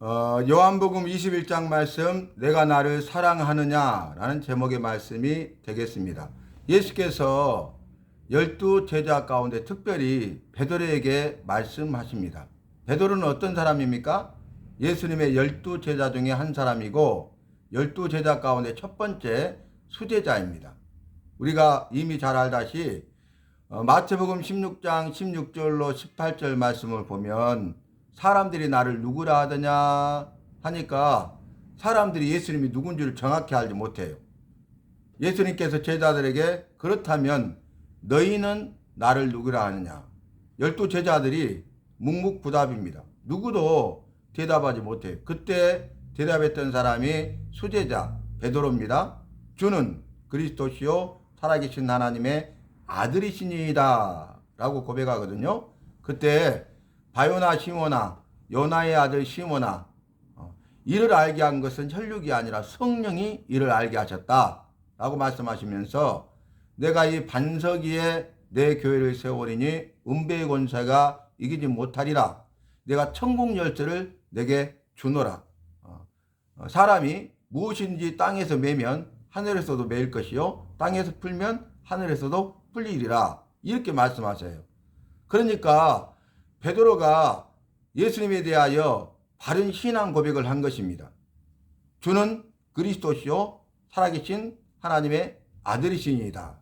요한복음 21장 말씀, 내가 나를 사랑하느냐라는 제목의 말씀이 되겠습니다. 예수께서 12제자 가운데 특별히 베드로에게 말씀하십니다. 베드로는 어떤 사람입니까? 예수님의 12제자 중에 한 사람이고 12제자 가운데 첫 번째 수제자입니다. 우리가 이미 잘 알다시 마태복음 16장 16절로 18절 말씀을 보면 사람들이 나를 누구라 하더냐 하니까 사람들이 예수님이 누군지를 정확히 알지 못해요. 예수님께서 제자들에게 그렇다면 너희는 나를 누구라 하느냐. 12제자들이 묵묵부답입니다. 누구도 대답하지 못해요. 그때 대답했던 사람이 수제자 베드로입니다. 주는 그리스도시요 살아계신 하나님의 아들이시니이다 라고 고백하거든요. 그때 바요나 시모나 요나의 아들 시모나 이를 알게 한 것은 혈육이 아니라 성령이 이를 알게 하셨다 라고 말씀하시면서 내가 이 반석 위에 내 교회를 세우리니 은배의 권세가 이기지 못하리라. 내가 천국 열쇠를 내게 주노라. 사람이 무엇인지 땅에서 매면 하늘에서도 매일 것이요 땅에서 풀면 하늘에서도 풀리리라. 이렇게 말씀하셔요. 그러니까 베드로가 예수님에 대하여 바른 신앙 고백을 한 것입니다. 주는 그리스도시요 살아계신 하나님의 아들이시니이다.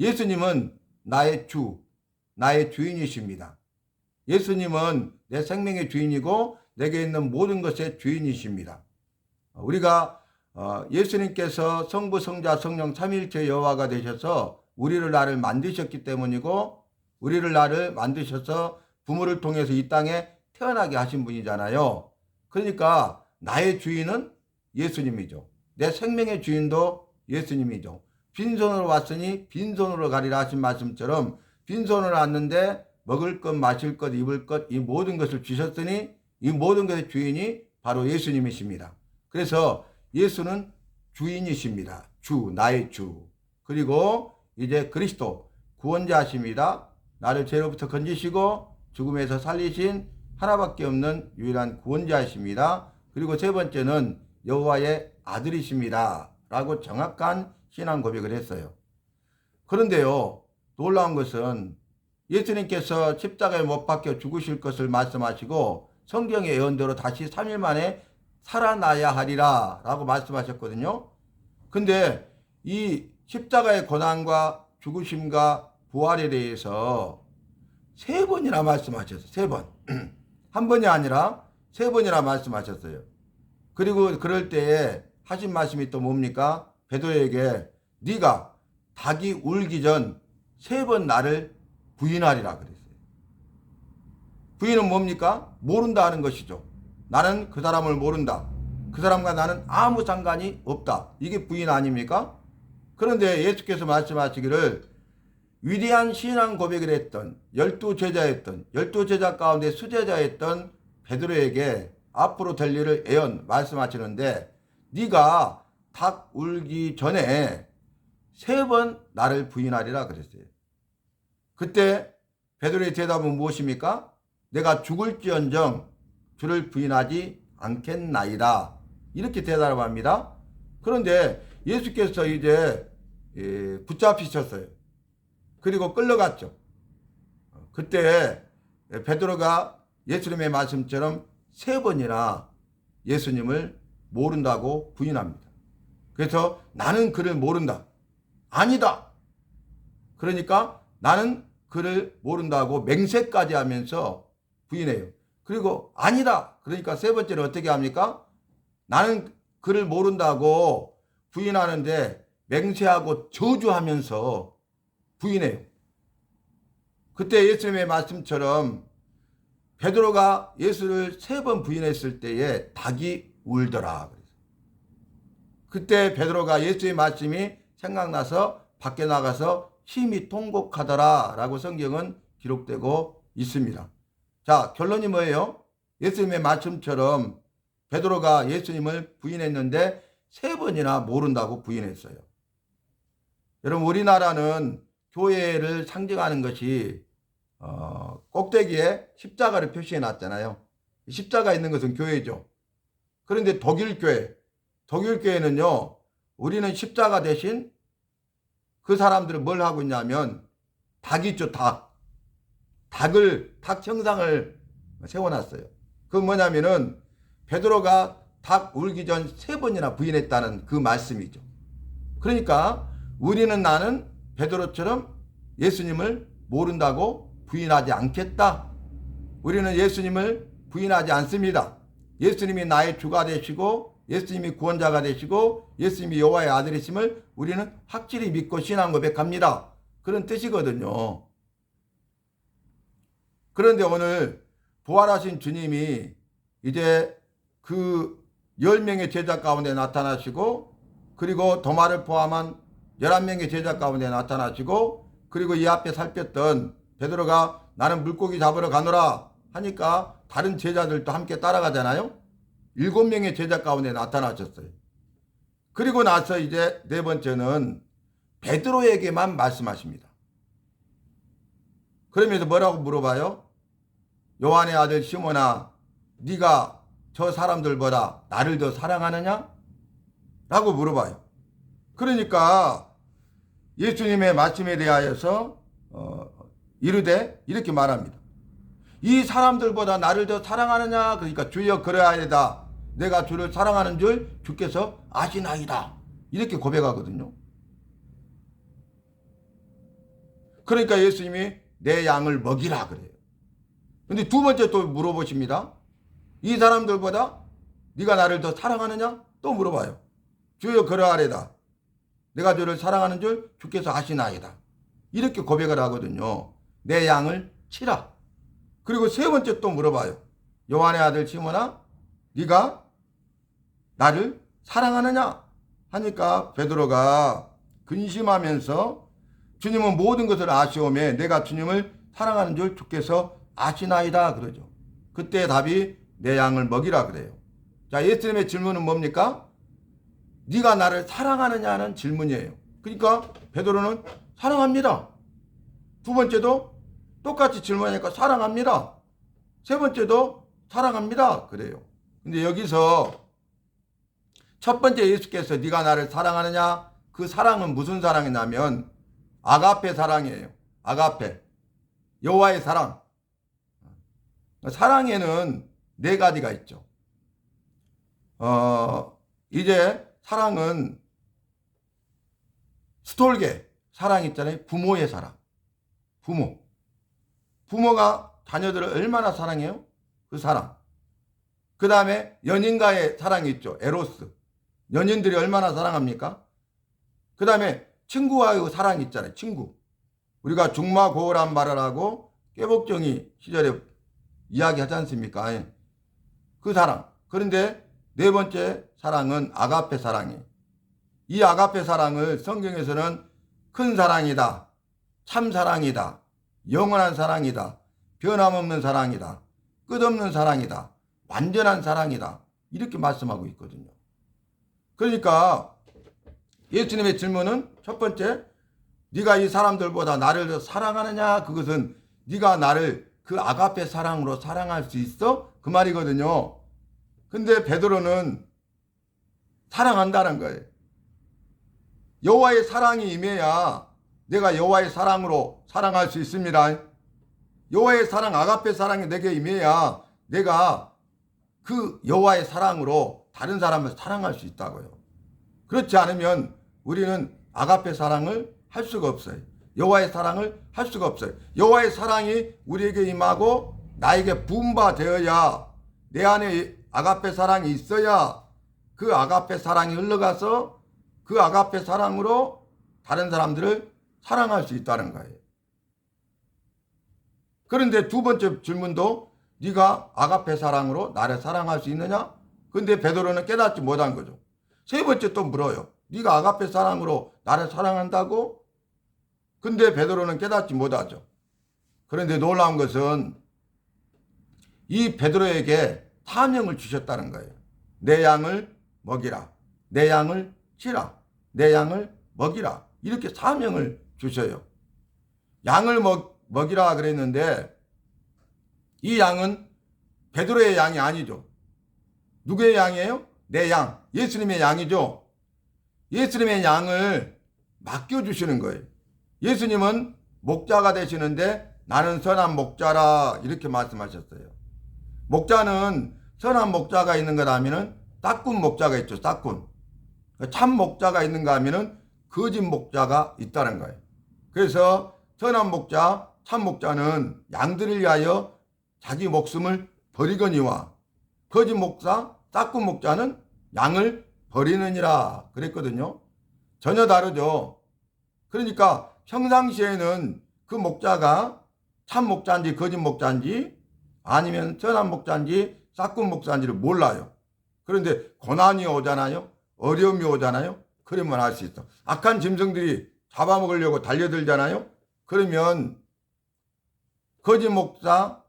예수님은 나의 주, 나의 주인이십니다. 예수님은 내 생명의 주인이고 내게 있는 모든 것의 주인이십니다. 우리가 예수님께서 성부, 성자, 성령 삼위일체 여호와가 되셔서 우리를 나를 만드셨기 때문이고 우리를 나를 만드셔서 부모를 통해서 이 땅에 태어나게 하신 분이잖아요. 그러니까 나의 주인은 예수님이죠. 내 생명의 주인도 예수님이죠. 빈손으로 왔으니 빈손으로 가리라 하신 말씀처럼 빈손으로 왔는데 먹을 것, 마실 것, 입을 것, 이 모든 것을 주셨으니 이 모든 것의 주인이 바로 예수님이십니다. 그래서 예수는 주인이십니다. 주, 나의 주. 그리고 이제 그리스도 구원자십니다. 나를 죄로부터 건지시고 죽음에서 살리신 하나밖에 없는 유일한 구원자이십니다. 그리고 세 번째는 여호와의 아들이십니다. 라고 정확한 신앙 고백을 했어요. 그런데요, 놀라운 것은 예수님께서 십자가에 못 박혀 죽으실 것을 말씀하시고 성경의 예언대로 다시 3일 만에 살아나야 하리라 라고 말씀하셨거든요. 근데 이 십자가의 고난과 죽으심과 부활에 대해서 세 번이나 말씀하셨어요. 세 번. 한 번이 아니라 세 번이나 말씀하셨어요. 그리고 그럴 때에 하신 말씀이 또 뭡니까? 베드로에게 네가 닭이 울기 전 세 번 나를 부인하리라 그랬어요. 부인은 뭡니까? 모른다 하는 것이죠. 나는 그 사람을 모른다. 그 사람과 나는 아무 상관이 없다. 이게 부인 아닙니까? 그런데 예수께서 말씀하시기를 위대한 신앙 고백을 했던 12제자였던 12제자 가운데 수제자였던 베드로에게 앞으로 될 일을 예언 말씀하시는데 네가 닭 울기 전에 세 번 나를 부인하리라 그랬어요. 그때 베드로의 대답은 무엇입니까? 내가 죽을지언정 주를 부인하지 않겠나이다. 이렇게 대답합니다. 그런데 예수께서 이제 붙잡히셨어요. 그리고 끌려갔죠. 그때 베드로가 예수님의 말씀처럼 세 번이나 예수님을 모른다고 부인합니다. 그래서 나는 그를 모른다. 아니다. 그러니까 나는 그를 모른다고 맹세까지 하면서 부인해요. 그리고 아니다. 그러니까 세 번째는 어떻게 합니까? 나는 그를 모른다고 부인하는데 맹세하고 저주하면서 부인해요. 그때 예수님의 말씀처럼 베드로가 예수를 세 번 부인했을 때에 닭이 울더라. 그때 베드로가 예수의 말씀이 생각나서 밖에 나가서 심히 통곡하더라 라고 성경은 기록되고 있습니다. 자, 결론이 뭐예요? 예수님의 말씀처럼 베드로가 예수님을 부인했는데 세 번이나 모른다고 부인했어요. 여러분, 우리나라는 교회를 상징하는 것이 꼭대기에 십자가를 표시해 놨잖아요. 십자가 있는 것은 교회죠. 그런데 독일교회는요, 우리는 십자가 대신 그 사람들은 뭘 하고 있냐면 닭 있죠, 닭 형상을 세워놨어요. 그건 뭐냐면은 베드로가 닭 울기 전 3번이나 부인했다는 그 말씀이죠. 그러니까 우리는 나는 베드로처럼 예수님을 모른다고 부인하지 않겠다. 우리는 예수님을 부인하지 않습니다. 예수님이 나의 주가 되시고 예수님이 구원자가 되시고 예수님이 여호와의 아들이심을 우리는 확실히 믿고 신앙 고백합니다. 그런 뜻이거든요. 그런데 오늘 부활하신 주님이 이제 그 10명의 제자 가운데 나타나시고 그리고 도마를 포함한 11명의 제자 가운데 나타나시고 그리고 이 앞에 살폈던 베드로가 나는 물고기 잡으러 가노라 하니까 다른 제자들도 함께 따라가잖아요. 7명의 제자 가운데 나타나셨어요. 그리고 나서 이제 네 번째는 베드로에게만 말씀하십니다. 그러면서 뭐라고 물어봐요? 요한의 아들 시몬아, 네가 저 사람들보다 나를 더 사랑하느냐? 라고 물어봐요. 그러니까 예수님의 말씀에 대하여서 이르되 이렇게 말합니다. 이 사람들보다 나를 더 사랑하느냐? 그러니까 주여 그러하리다. 내가 주를 사랑하는 줄 주께서 아시나이다. 이렇게 고백하거든요. 그러니까 예수님이 내 양을 먹이라 그래요. 근데 두 번째 또 물어보십니다. 이 사람들보다 네가 나를 더 사랑하느냐? 또 물어봐요. 주여 그러하리다. 내가 주를 사랑하는 줄 주께서 아시나이다. 이렇게 고백을 하거든요. 내 양을 치라. 그리고 세 번째 또 물어봐요. 요한의 아들 시몬아, 네가 나를 사랑하느냐? 하니까 베드로가 근심하면서 주님은 모든 것을 아시오매 내가 주님을 사랑하는 줄 주께서 아시나이다 그러죠. 그때 답이 내 양을 먹이라 그래요. 자, 예수님의 질문은 뭡니까? 네가 나를 사랑하느냐는 질문이에요. 그러니까 베드로는 사랑합니다. 두 번째도 똑같이 질문하니까 사랑합니다. 세 번째도 사랑합니다. 그래요. 근데 여기서 첫 번째 예수께서 네가 나를 사랑하느냐? 그 사랑은 무슨 사랑이냐면 아가페 사랑이에요. 아가페. 여호와의 사랑. 사랑에는 네 가지가 있죠. 이제 사랑은 스톨게 사랑 있잖아요. 부모의 사랑. 부모가 자녀들을 얼마나 사랑해요? 그 사랑. 그 다음에 연인과의 사랑이 있죠. 에로스. 연인들이 얼마나 사랑합니까? 그 다음에 친구와의 사랑이 있잖아요. 친구. 우리가 중마고우란 말을 하고 깨복정이 시절에 이야기하지 않습니까? 그 사랑. 그런데 네 번째 사랑은 아가페 사랑이에요. 이 아가페 사랑을 성경에서는 큰 사랑이다. 참 사랑이다. 영원한 사랑이다. 변함없는 사랑이다. 끝없는 사랑이다. 완전한 사랑이다. 이렇게 말씀하고 있거든요. 그러니까 예수님의 질문은 첫 번째, 네가 이 사람들보다 나를 더 사랑하느냐? 그것은 네가 나를 그 아가페 사랑으로 사랑할 수 있어? 그 말이거든요. 근데 베드로는 사랑한다는 거예요. 여호와의 사랑이 임해야 내가 여호와의 사랑으로 사랑할 수 있습니다. 여호와의 사랑, 아가페 사랑이 내게 임해야 내가 그 여호와의 사랑으로 다른 사람을 사랑할 수 있다고요. 그렇지 않으면 우리는 아가페 사랑을 할 수가 없어요. 여호와의 사랑을 할 수가 없어요. 여호와의 사랑이 우리에게 임하고 나에게 부음바되어야 내 안에 아가페 사랑이 있어야 그 아가페 사랑이 흘러가서 그 아가페 사랑으로 다른 사람들을 사랑할 수 있다는 거예요. 그런데 두 번째 질문도 네가 아가페 사랑으로 나를 사랑할 수 있느냐? 근데 베드로는 깨닫지 못한 거죠. 세 번째 또 물어요. 네가 아가페 사랑으로 나를 사랑한다고? 근데 베드로는 깨닫지 못하죠. 그런데 놀라운 것은 이 베드로에게 사명을 주셨다는 거예요. 내 양을 먹이라. 내 양을 치라. 내 양을 먹이라. 이렇게 사명을 주셔요. 양을 먹이라 그랬는데 이 양은 베드로의 양이 아니죠. 누구의 양이에요? 내 양, 예수님의 양이죠. 예수님의 양을 맡겨주시는 거예요. 예수님은 목자가 되시는데 나는 선한 목자라 이렇게 말씀하셨어요. 목자는 선한 목자가 있는가 하면은 싹군 목자가 있죠. 싹군. 참 목자가 있는가 하면은 거짓 목자가 있다는 거예요. 그래서 선한 목자, 참 목자는 양들을 위하여 자기 목숨을 버리거니와 거짓 목자, 싹군 목자는 양을 버리느니라 그랬거든요. 전혀 다르죠. 그러니까 평상시에는 그 목자가 참 목자인지 거짓 목자인지 아니면 선한 목자인지 싹군 목자인지를 몰라요. 그런데 고난이 오잖아요. 어려움이 오잖아요. 그러면 알 수 있어. 악한 짐승들이 잡아먹으려고 달려들잖아요. 그러면 거짓 목자,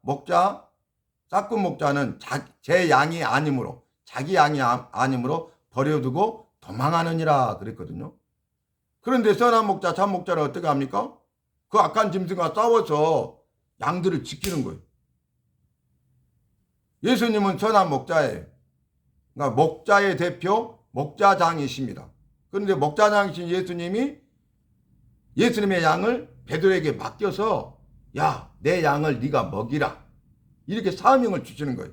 싹군 목자는 제 양이 아니므로 자기 양이 아니므로 버려두고 도망하느니라 그랬거든요. 그런데 선한 목자, 참 목자는 어떻게 합니까? 그 악한 짐승과 싸워서 양들을 지키는 거예요. 예수님은 선한 목자예요. 그러니까 목자의 대표, 목자장이십니다. 그런데 목자장이신 예수님이 예수님의 양을 베드로에게 맡겨서 야, 내 양을 네가 먹이라. 이렇게 사명을 주시는 거예요.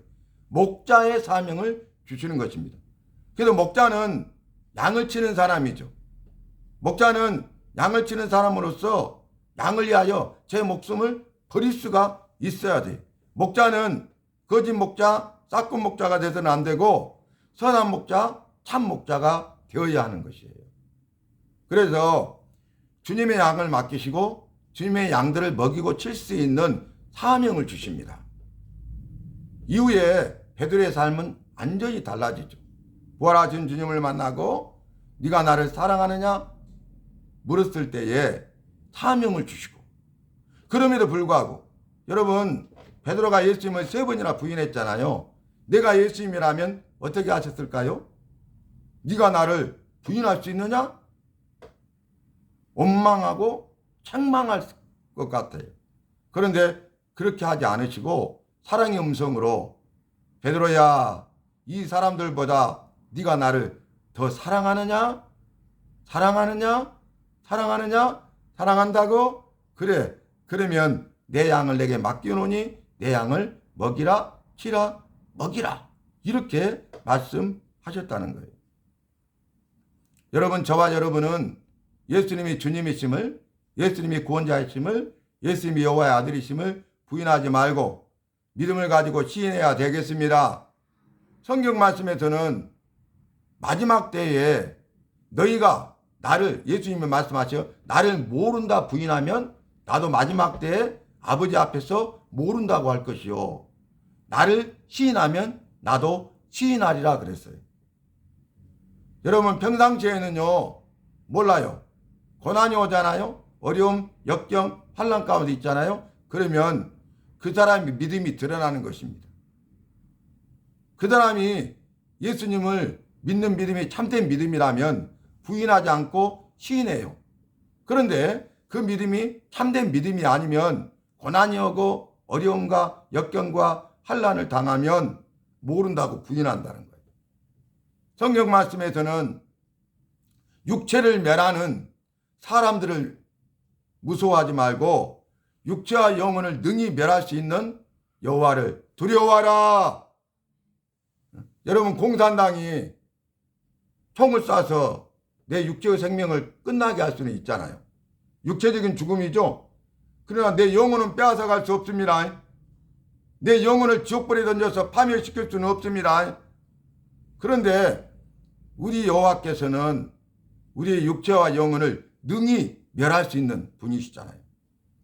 목자의 사명을 주시는 것입니다. 그래서 목자는 양을 치는 사람이죠. 목자는 양을 치는 사람으로서 양을 위하여 제 목숨을 버릴 수가 있어야 돼요. 목자는 거짓 목자, 싹군 목자가 돼서는 안 되고 선한 목자, 참 목자가 되어야 하는 것이에요. 그래서 주님의 양을 맡기시고 주님의 양들을 먹이고 칠 수 있는 사명을 주십니다. 이후에 베드로의 삶은 완전히 달라지죠. 부활하신 주님을 만나고 네가 나를 사랑하느냐 물었을 때에 사명을 주시고 그럼에도 불구하고 여러분 베드로가 예수님을 3번이나 부인했잖아요. 내가 예수님이라면 어떻게 하셨을까요? 네가 나를 부인할 수 있느냐? 원망하고 책망할 것 같아요. 그런데 그렇게 하지 않으시고 사랑의 음성으로 베드로야 이 사람들보다 네가 나를 더 사랑하느냐? 사랑하느냐? 사랑하느냐? 사랑한다고? 그래. 그러면 내 양을 내게 맡겨놓으니 내 양을 먹이라, 치라, 먹이라. 이렇게 말씀하셨다는 거예요. 여러분, 저와 여러분은 예수님이 주님이심을, 예수님이 구원자이심을, 예수님이 여호와의 아들이심을 부인하지 말고 믿음을 가지고 시인해야 되겠습니다. 성경 말씀에서는 마지막 때에 너희가 나를, 예수님이 말씀하셔 나를 모른다 부인하면 나도 마지막 때에 아버지 앞에서 모른다고 할 것이요. 나를 시인하면 나도 시인하리라 그랬어요. 여러분 평상시에는요 몰라요. 고난이 오잖아요. 어려움, 역경, 환난 가운데 있잖아요. 그러면 그 사람의 믿음이 드러나는 것입니다. 그 사람이 예수님을 믿는 믿음이 참된 믿음이라면 부인하지 않고 시인해요. 그런데 그 믿음이 참된 믿음이 아니면 고난이 오고 어려움과 역경과 환난을 당하면 모른다고 부인한다는 거예요. 성경 말씀에서는 육체를 멸하는 사람들을 무서워하지 말고 육체와 영혼을 능히 멸할 수 있는 여호와를 두려워하라. 여러분 공산당이 총을 쏴서 내 육체의 생명을 끝나게 할 수는 있잖아요. 육체적인 죽음이죠. 그러나 내 영혼은 빼앗아갈 수 없습니다. 내 영혼을 지옥불에 던져서 파멸시킬 수는 없습니다. 그런데 우리 여호와께서는 우리의 육체와 영혼을 능히 멸할 수 있는 분이시잖아요.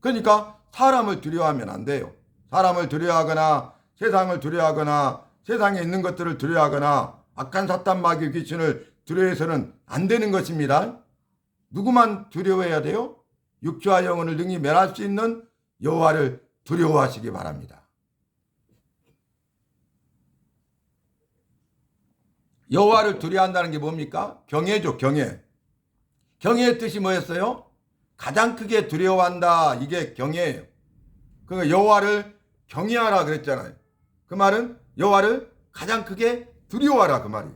그러니까 사람을 두려워하면 안 돼요. 사람을 두려워하거나 세상을 두려워하거나 세상에 있는 것들을 두려워하거나 악한 사탄 마귀 귀신을 두려워해서는 안 되는 것입니다. 누구만 두려워해야 돼요? 육체와 영혼을 능히 멸할 수 있는 여호와를 두려워하시기 바랍니다. 여호와를 두려워한다는 게 뭡니까? 경외죠, 경외. 경외의 뜻이 뭐였어요? 가장 크게 두려워한다. 이게 경외예요. 그러니까 여호와를 경외하라 그랬잖아요. 그 말은 여호와를 가장 크게 두려워하라 그 말이에요.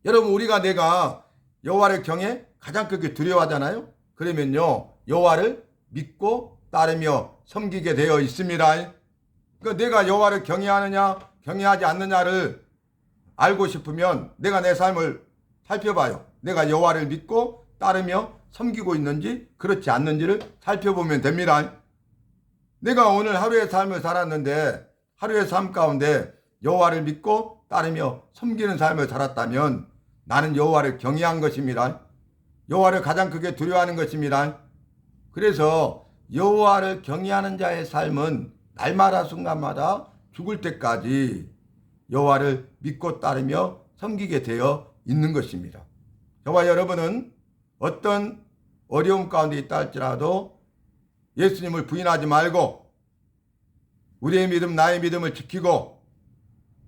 여러분 내가 여호와를 경외 가장 크게 두려워하잖아요. 그러면요 여호와를 믿고 따르며 섬기게 되어 있습니다. 그러니까 내가 여호와를 경외하느냐 경외하지 않느냐를 알고 싶으면 내가 내 삶을 살펴봐요. 내가 여호와를 믿고 따르며 섬기고 있는지 그렇지 않는지를 살펴보면 됩니다. 내가 오늘 하루의 삶을 살았는데 하루의 삶 가운데 여호와를 믿고 따르며 섬기는 삶을 살았다면 나는 여호와를 경외한 것입니다. 여호와를 가장 크게 두려워하는 것입니다. 그래서 여호와를 경외하는 자의 삶은 날마다 순간마다 죽을 때까지 여호와를 믿고 따르며 섬기게 되어 있는 것입니다. 저와 여러분은 어떤 어려움 가운데 있다 할지라도 예수님을 부인하지 말고 우리의 믿음 나의 믿음을 지키고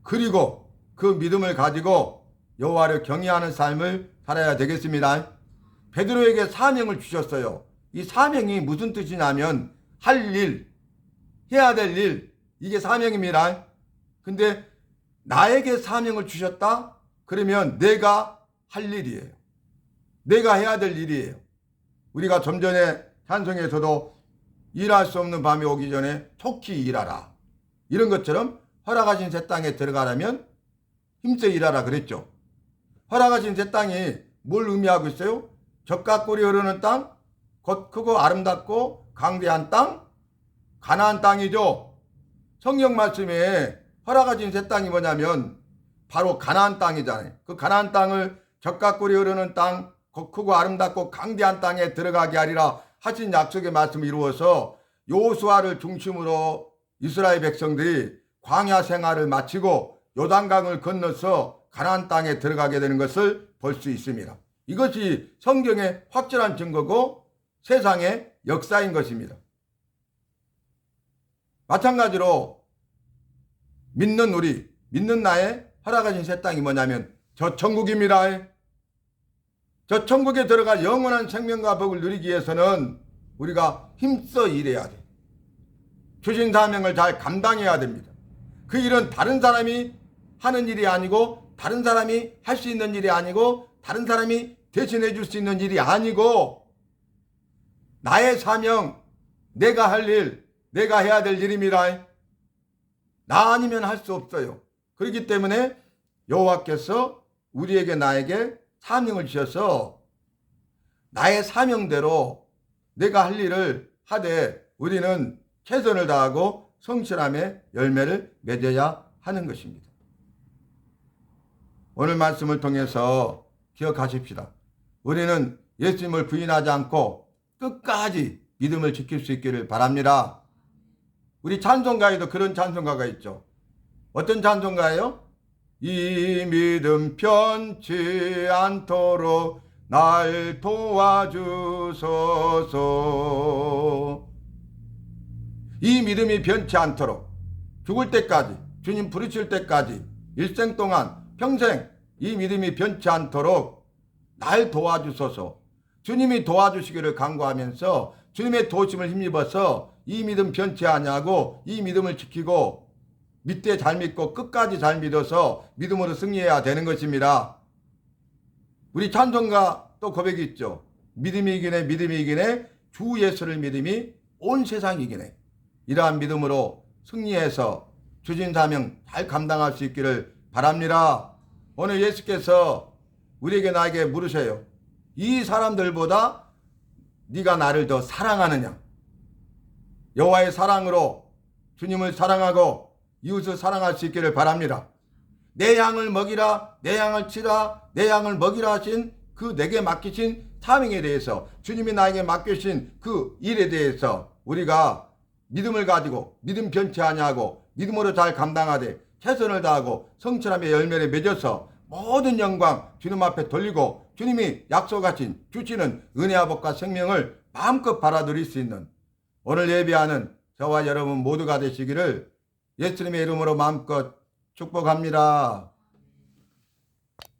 그리고 그 믿음을 가지고 여호와를 경외하는 삶을 살아야 되겠습니다. 베드로에게 사명을 주셨어요. 이 사명이 무슨 뜻이냐면 할 일, 해야 될 일, 이게 사명입니다. 근데 나에게 사명을 주셨다? 그러면 내가 할 일이에요. 내가 해야 될 일이에요. 우리가 좀 전에 찬송에서도 일할 수 없는 밤이 오기 전에 속히 일하라. 이런 것처럼 허락하신 새 땅에 들어가려면 힘써 일하라 그랬죠. 허락하신 새 땅이 뭘 의미하고 있어요? 젖과 꿀이 흐르는 땅, 곧 크고 아름답고 강대한 땅, 가나안 땅이죠. 성경 말씀에 허락하신 새 땅이 뭐냐면 바로 가나안 땅이잖아요. 그 가나안 땅을 젖과 꿀이 흐르는 땅, 곧 크고 아름답고 강대한 땅에 들어가게 하리라 하신 약속의 말씀을 이루어서 여호수아를 중심으로 이스라엘 백성들이 광야 생활을 마치고 요단강을 건너서 가나안 땅에 들어가게 되는 것을 볼 수 있습니다. 이것이 성경의 확실한 증거고 세상의 역사인 것입니다. 마찬가지로 믿는 나의 허락하신 새 땅이 뭐냐면 저 천국입니다. 저 천국에 들어갈 영원한 생명과 복을 누리기 위해서는 우리가 힘써 일해야 돼. 주신 사명을 잘 감당해야 됩니다. 그 일은 다른 사람이 하는 일이 아니고 다른 사람이 할 수 있는 일이 아니고 다른 사람이 대신해 줄 수 있는 일이 아니고 나의 사명, 내가 할 일, 내가 해야 될 일입니다. 나 아니면 할 수 없어요. 그렇기 때문에 여호와께서 우리에게 나에게 사명을 주셔서 나의 사명대로 내가 할 일을 하되 우리는 최선을 다하고 성실함의 열매를 맺어야 하는 것입니다. 오늘 말씀을 통해서 기억하십시다. 우리는 예수님을 부인하지 않고 끝까지 믿음을 지킬 수 있기를 바랍니다. 우리 찬송가에도 그런 찬송가가 있죠. 어떤 찬송가예요? 이 믿음 변치 않도록 날 도와주소서. 이 믿음이 변치 않도록 죽을 때까지 주님 부르실 때까지 일생 동안 평생 이 믿음이 변치 않도록 날 도와주소서. 주님이 도와주시기를 간구하면서 주님의 도우심을 힘입어서 이 믿음 변치 아니하고 이 믿음을 지키고 밑에 잘 믿고 끝까지 잘 믿어서 믿음으로 승리해야 되는 것입니다. 우리 찬송가 또 고백이 있죠. 믿음이 이기네 믿음이 이기네 주 예수를 믿음이 온 세상이 이기네. 이러한 믿음으로 승리해서 주신 사명 잘 감당할 수 있기를 바랍니다. 오늘 예수께서 우리에게 나에게 물으셔요. 이 사람들보다 네가 나를 더 사랑하느냐? 여호와의 사랑으로 주님을 사랑하고 이웃을 사랑할 수 있기를 바랍니다. 내 양을 먹이라, 내 양을 치라, 내 양을 먹이라 하신 그 내게 맡기신 사명에 대해서 주님이 나에게 맡기신 그 일에 대해서 우리가 믿음을 가지고 믿음 변치 아니하고 믿음으로 잘 감당하되 최선을 다하고 성실함의 열매를 맺어서 모든 영광 주님 앞에 돌리고 주님이 약속하신 주시는 은혜와 복과 생명을 마음껏 받아들일 수 있는 오늘 예배하는 저와 여러분 모두가 되시기를 예수님의 이름으로 마음껏 축복합니다.